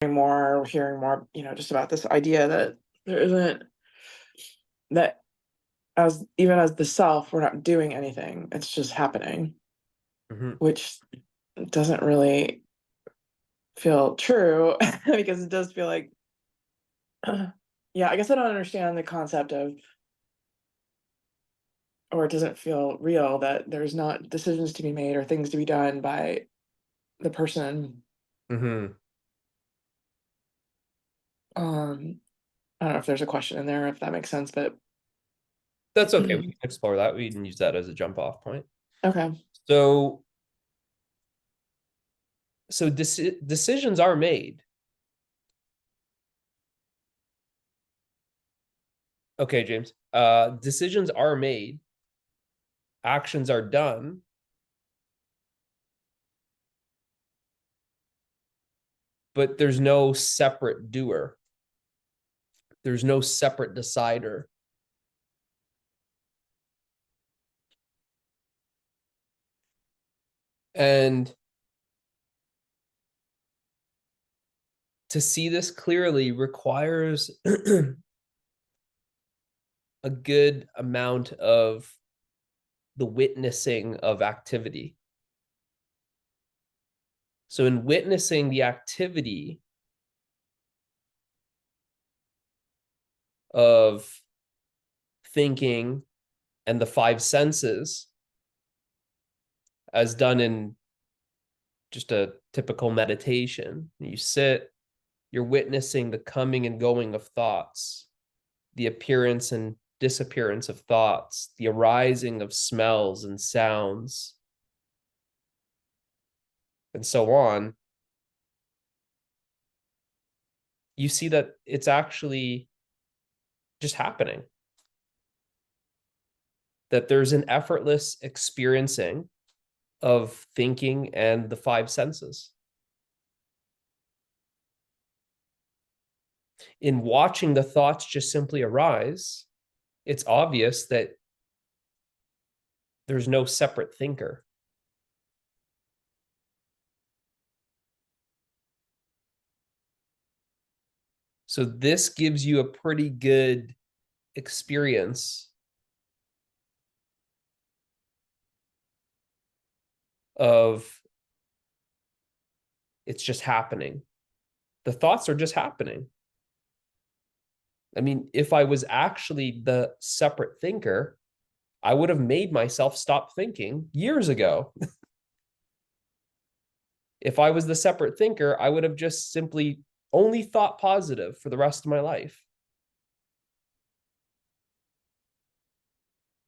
hearing more, just about this idea that there isn't that as even as the self, we're not doing anything. It's just happening, which doesn't really feel true because it does feel like, yeah, I guess I don't understand the concept of, or it doesn't feel real that there's not decisions to be made or things to be done by the person. I don't know if there's a question in there, if that makes sense, but That's okay. We can explore that. We can use that as a jump off point. okay. So decisions are made. Okay, James. Decisions are made. Actions are done. But there's no separate doer. There's no separate decider. And to see this clearly requires a good amount of the witnessing of activity. So in witnessing the activity of thinking and the five senses, as done in just a typical meditation, you sit, you're witnessing the coming and going of thoughts, the appearance and disappearance of thoughts, the arising of smells and sounds, and so on. You see that it's actually just happening. That there's an effortless experiencing of thinking and the five senses. In watching the thoughts just simply arise, it's obvious that there's no separate thinker. So this gives you a pretty good experience of it's just happening. The thoughts are just happening. I mean, if I was actually the separate thinker, I would have made myself stop thinking years ago. If I was the separate thinker, I would have just simply only thought positive for the rest of my life.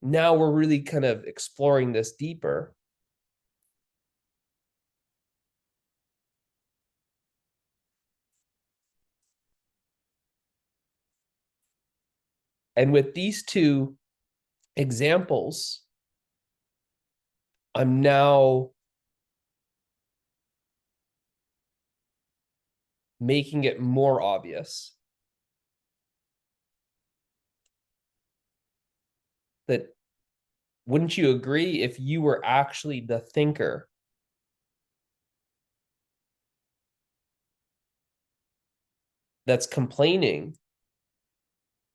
Now we're really kind of exploring this deeper. And with these two examples, I'm now making it more obvious that wouldn't you agree if you were actually the thinker that's complaining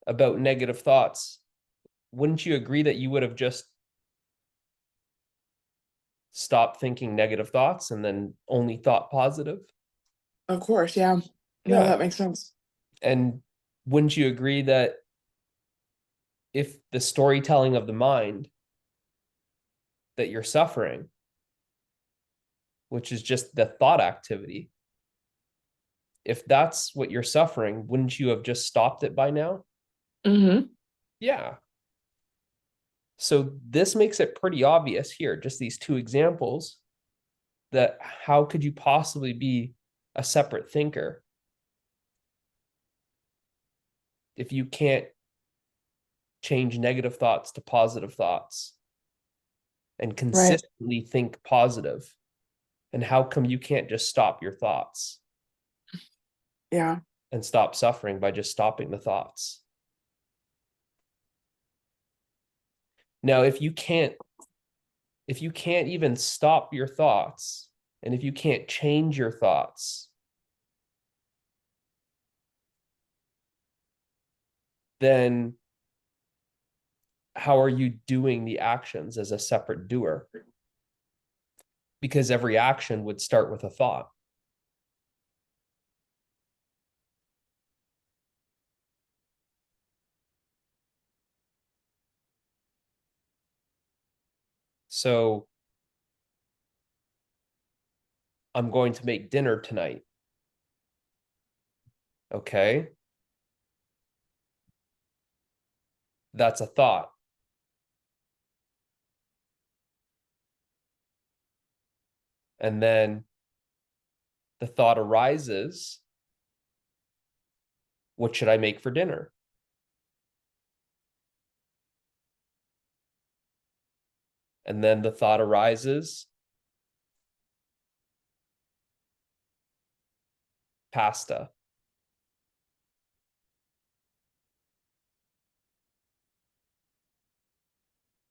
about negative thoughts? Wouldn't you agree that you would have just stopped thinking negative thoughts and then only thought positive? Of course, yeah. No, Yeah. that makes sense. And wouldn't you agree that if the storytelling of the mind that you're suffering, which is just the thought activity, if that's what you're suffering, wouldn't you have just stopped it by now? Mm-hmm. Yeah. So this makes it pretty obvious here, just these two examples, that how could you possibly be a separate thinker if you can't change negative thoughts to positive thoughts and Right. consistently think positive? And how come you can't just stop your thoughts Yeah. and stop suffering by just stopping the thoughts? Now, if you can't even stop your thoughts, and if you can't change your thoughts, then how are you doing the actions as a separate doer? Because every action would start with a thought. So I'm going to make dinner tonight. Okay. That's a thought. And then the thought arises, what should I make for dinner? And then the thought arises, pasta.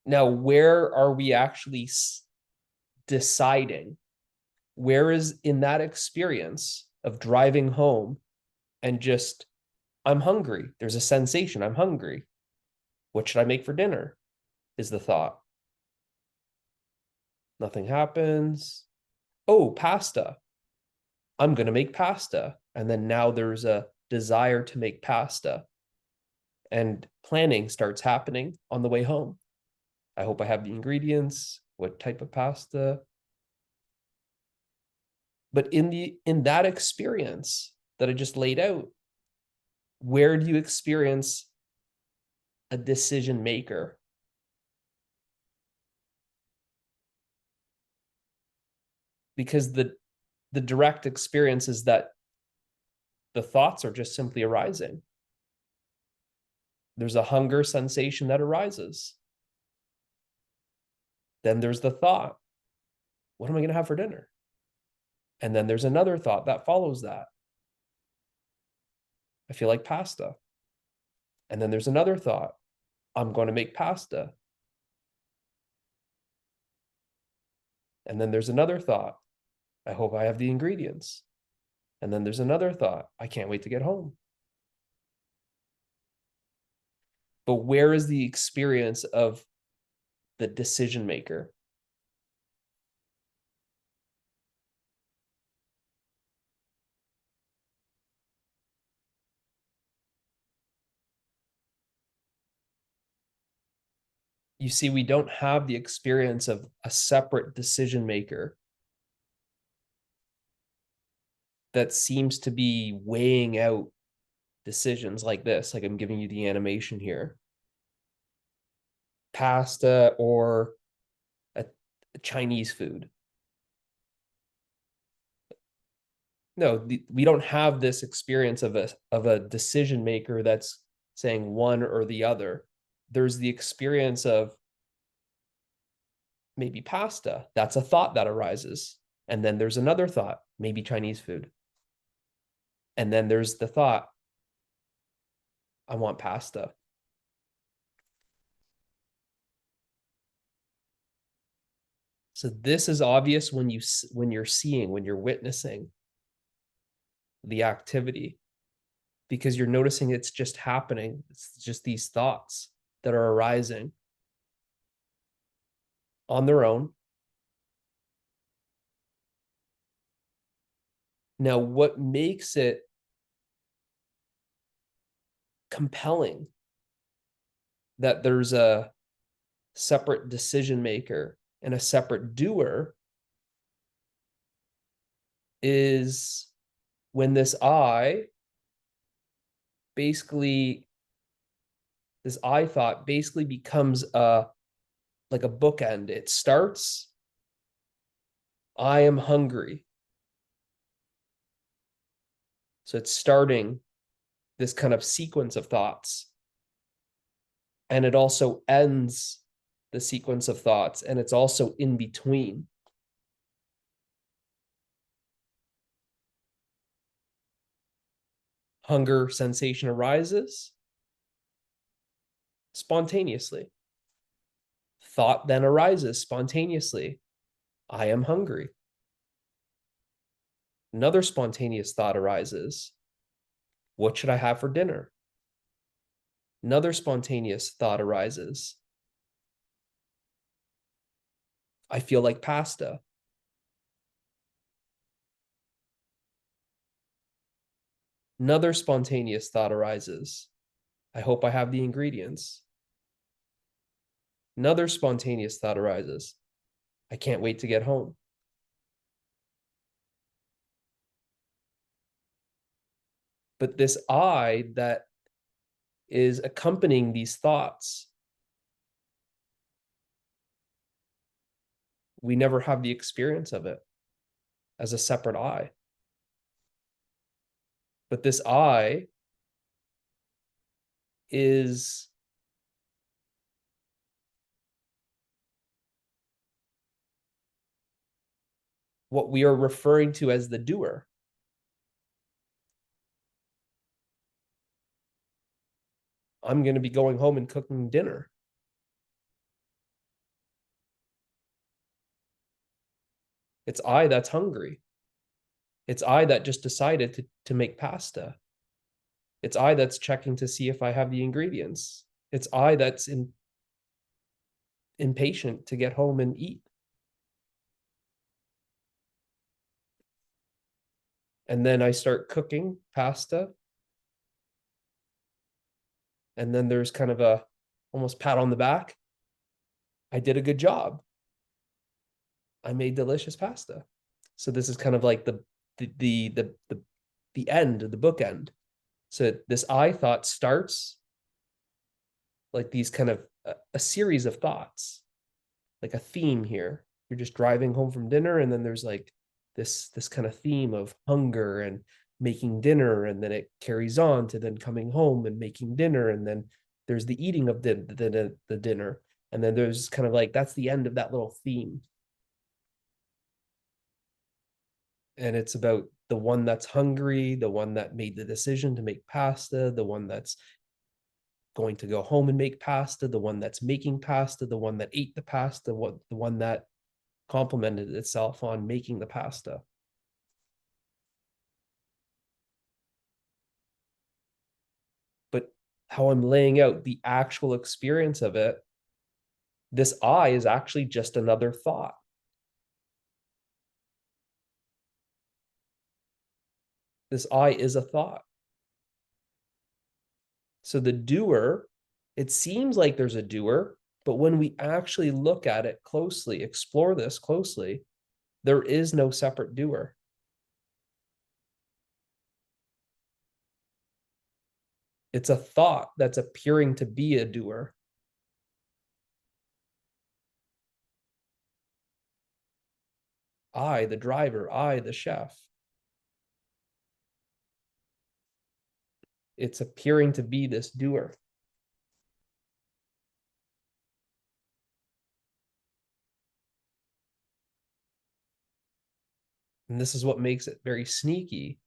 Now, where are we actually deciding? Where is in that experience of driving home and just, I'm hungry. There's a sensation, I'm hungry. What should I make for dinner? Is the thought. Nothing happens. Oh, pasta. I'm going to make pasta. And then now there's a desire to make pasta. And planning starts happening on the way home. I hope I have the ingredients. What type of pasta? But in that experience that I just laid out, where do you experience a decision maker? Because the direct experience is that the thoughts are just simply arising. There's a hunger sensation that arises. Then there's the thought, what am I going to have for dinner? And then there's another thought that follows that. I feel like pasta. And then there's another thought, I'm going to make pasta. And then there's another thought, I hope I have the ingredients. And then there's another thought, I can't wait to get home. But where is the experience of the decision maker? You see, we don't have the experience of a separate decision maker that seems to be weighing out decisions like this. Like I'm giving you the animation here. Pasta or a Chinese food. No, we don't have this experience of a decision maker that's saying one or the other. There's the experience of maybe pasta. That's a thought that arises. And then there's another thought, maybe Chinese food. And then there's the thought, I want pasta. So this is obvious when you're seeing, when you're witnessing the activity, because you're noticing it's just happening. It's just these thoughts that are arising on their own. Now, what makes it compelling that there's a separate decision maker and a separate doer is when this I thought basically becomes like a bookend. It starts, I am hungry. So it's starting this kind of sequence of thoughts. And it also ends the sequence of thoughts, and it's also in between. Hunger sensation arises spontaneously. Thought then arises spontaneously. I am hungry. Another spontaneous thought arises. What should I have for dinner? Another spontaneous thought arises. I feel like pasta. Another spontaneous thought arises. I hope I have the ingredients. Another spontaneous thought arises. I can't wait to get home. But this I that is accompanying these thoughts, we never have the experience of it as a separate I. But this I is what we are referring to as the doer. I'm going to be going home and cooking dinner. It's I that's hungry. It's I that just decided to make pasta. It's I that's checking to see if I have the ingredients. It's I that's impatient to get home and eat. And then I start cooking pasta. And then there's kind of a almost pat on the back. I did a good job. I made delicious pasta. So this is kind of like the end of the bookend. So this I thought starts like these kind of a series of thoughts, like a theme here. You're just driving home from dinner, and then there's like this kind of theme of hunger and making dinner, and then it carries on to then coming home and making dinner, and then there's the eating of the dinner, and then there's kind of like that's the end of that little theme. And it's about the one that's hungry, the one that made the decision to make pasta, the one that's going to go home and make pasta, the one that's making pasta, the one that ate the pasta, the one that complimented itself on making the pasta. But how I'm laying out the actual experience of it, this I is actually just another thought. This I is a thought. So the doer, it seems like there's a doer, but when we actually look at it closely, explore this closely, there is no separate doer. It's a thought that's appearing to be a doer. I, the driver, I, the chef. It's appearing to be this doer. And this is what makes it very sneaky,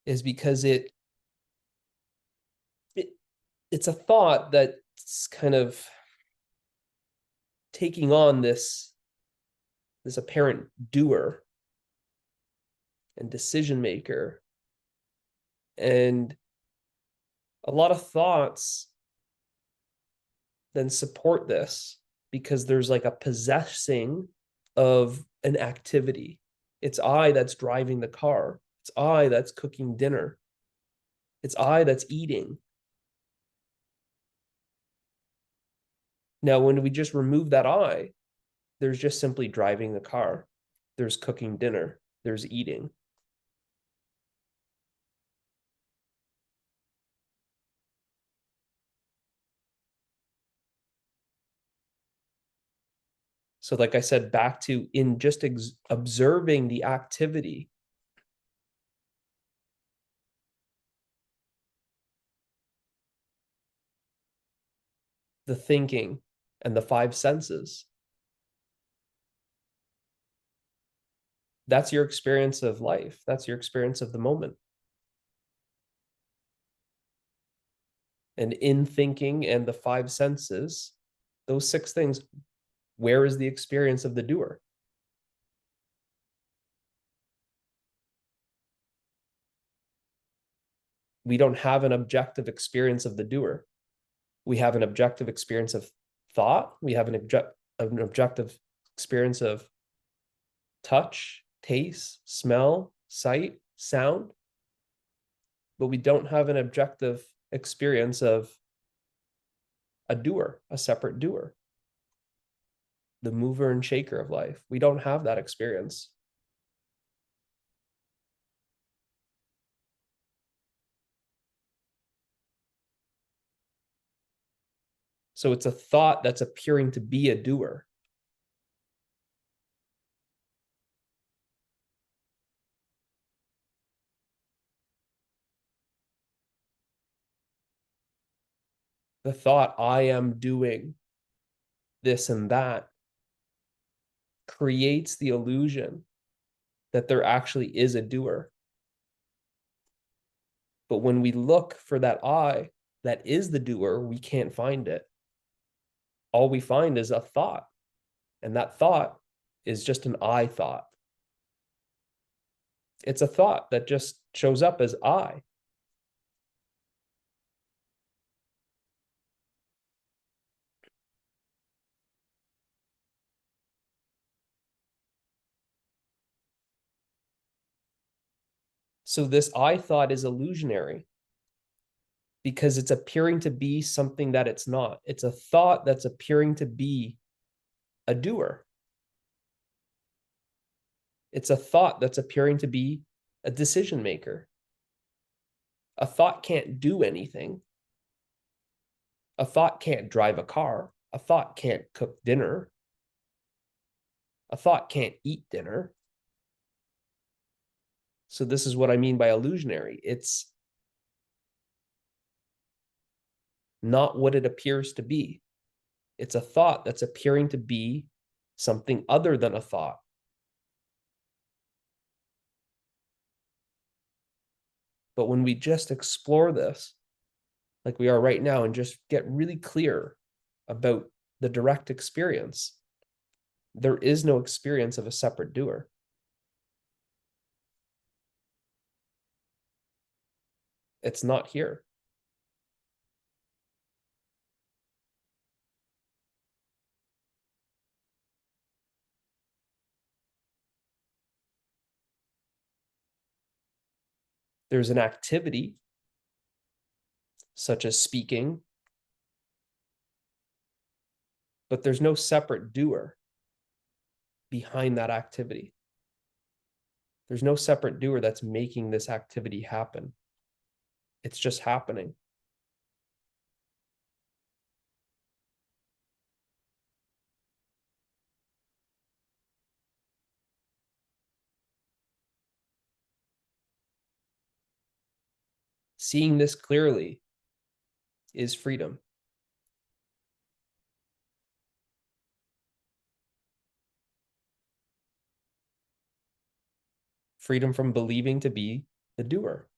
is because it's a thought that's kind of taking on this apparent doer and decision maker. And a lot of thoughts then support this because there's like a possessing of an activity. It's I that's driving the car. It's I that's cooking dinner. It's I that's eating. Now, when we just remove that I, there's just simply driving the car. There's cooking dinner. There's eating. So like I said, back to in just observing the activity, the thinking, and the five senses. That's your experience of life. That's your experience of the moment. And in thinking and the five senses, those six things, where is the experience of the doer? we don't have an objective experience of the doer. We have an objective experience of thought. We have an objective experience of touch, taste, smell, sight, sound. But we don't have an objective experience of a doer, a separate doer, the mover and shaker of life. We don't have that experience. So it's a thought that's appearing to be a doer. The thought, I am doing this and that, creates the illusion that there actually is a doer. But when we look for that I that is the doer, we can't find it. All we find is a thought. And that thought is just an I thought. It's a thought that just shows up as I. So this I thought is illusionary because it's appearing to be something that it's not. It's a thought that's appearing to be a doer. It's a thought that's appearing to be a decision maker. A thought can't do anything. A thought can't drive a car. A thought can't cook dinner. A thought can't eat dinner. So this is what I mean by illusionary. It's not what it appears to be. It's a thought that's appearing to be something other than a thought. But when we just explore this, like we are right now, and just get really clear about the direct experience, there is no experience of a separate doer. It's not here. There's an activity such as speaking, but there's no separate doer behind that activity. There's no separate doer that's making this activity happen. It's just happening. Seeing this clearly is freedom. Freedom from believing to be the doer.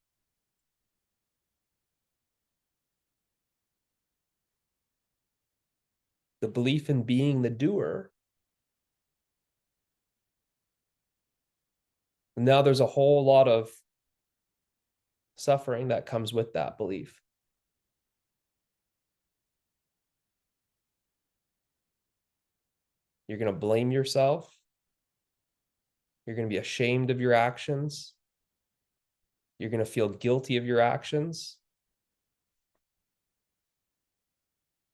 The belief in being the doer. Now there's a whole lot of suffering that comes with that belief. You're going to blame yourself. You're going to be ashamed of your actions. You're going to feel guilty of your actions.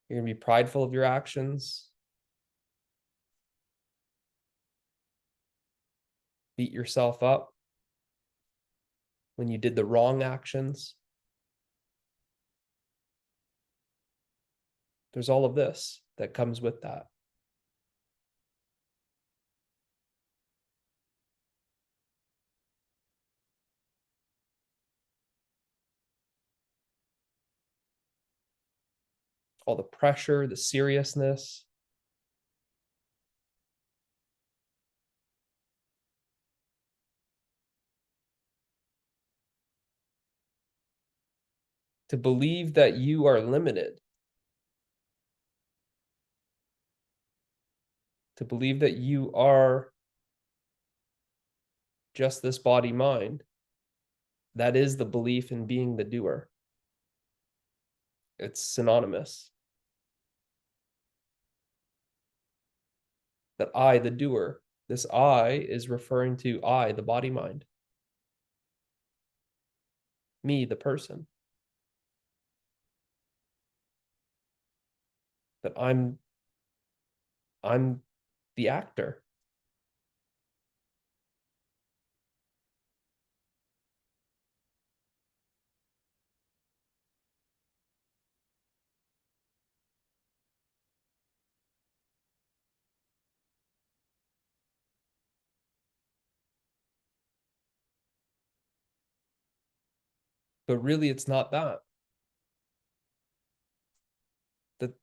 You're going to be prideful of your actions. Beat yourself up when you did the wrong actions. There's all of this that comes with that. All the pressure, the seriousness. To believe that you are limited. To believe that you are just this body mind That is the belief in being the doer. It's synonymous. That I, the doer, this I is referring to I, the body mind. Me, the person. That I'm the actor. But really, it's not that. That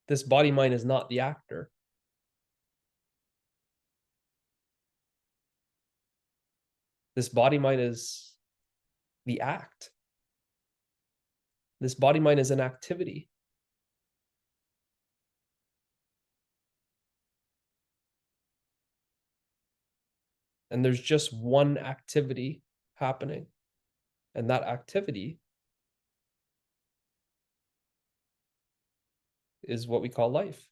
this body mind is not the actor. This body mind is the act. This body mind is an activity. And there's just one activity happening. And that activity is what we call life.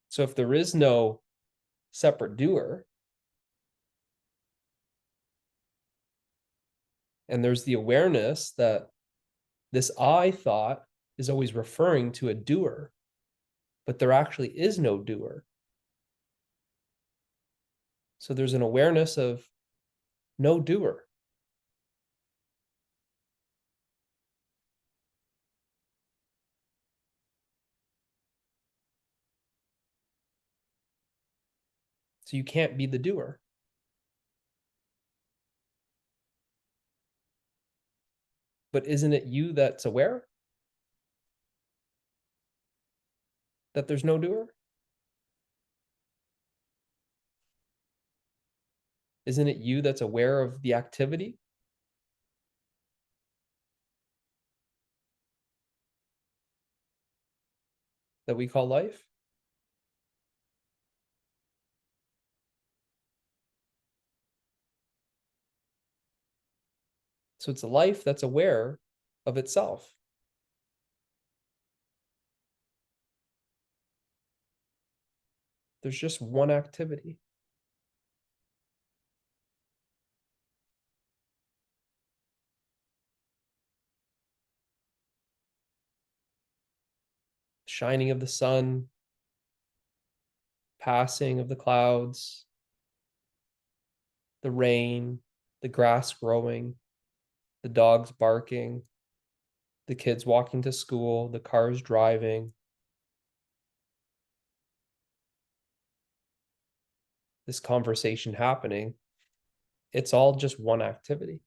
So if there is no separate doer, and there's the awareness that this I thought is always referring to a doer, but there actually is no doer. So there's an awareness of no doer. So you can't be the doer. But isn't it you that's aware that there's no doer? Isn't it you that's aware of the activity that we call life? So it's a life that's aware of itself. There's just one activity. Shining of the sun, passing of the clouds, the rain, the grass growing, the dogs barking, the kids walking to school, the cars driving. This conversation happening, it's all just one activity.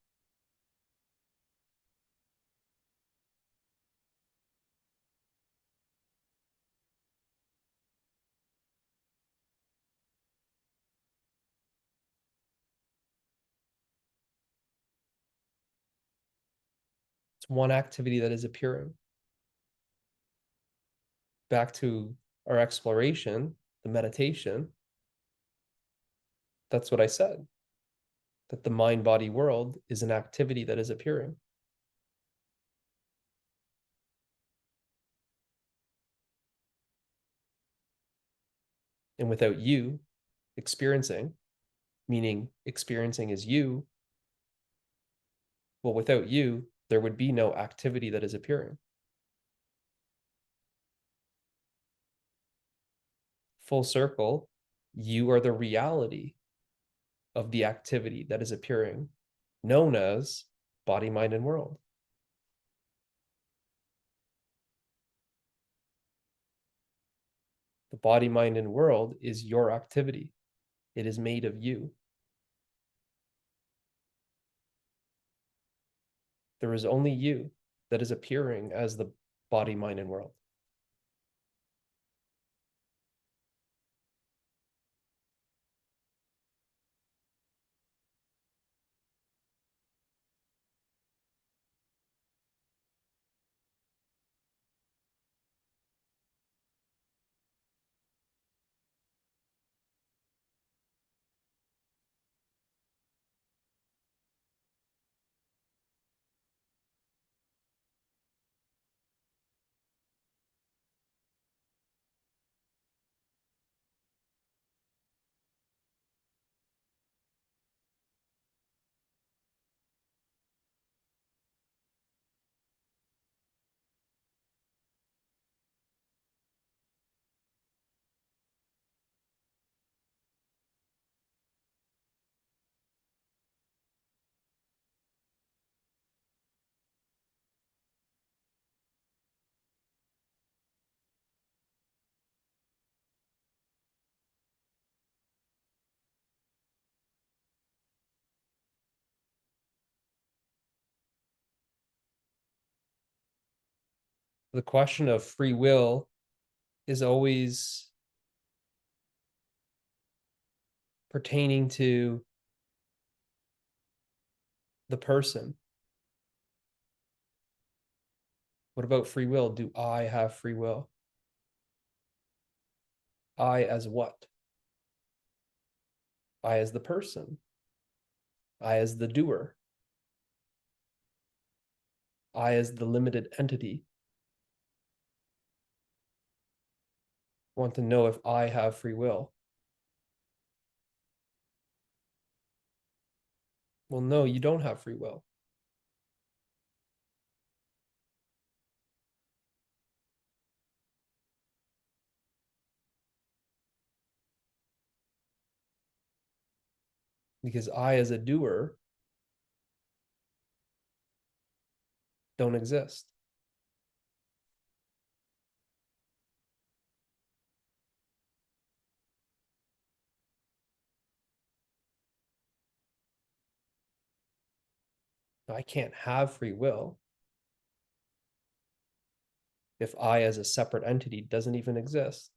It's one activity that is appearing. Back to our exploration, the meditation, that's what I said, that the mind-body world is an activity that is appearing. And without you experiencing, meaning experiencing is you, well, without you, there would be no activity that is appearing. Full circle, you are the reality of the activity that is appearing, known as body, mind, and world. The body, mind, and world is your activity. It is made of you. There is only you that is appearing as the body, mind, and world. The question of free will is always pertaining to the person. What about free will? Do I have free will? I as what? I as the person. I as the doer. I as the limited entity. Want to know if I have free will. Well, no, you don't have free will. Because I as a doer don't exist. I can't have free will if I as a separate entity doesn't even exist.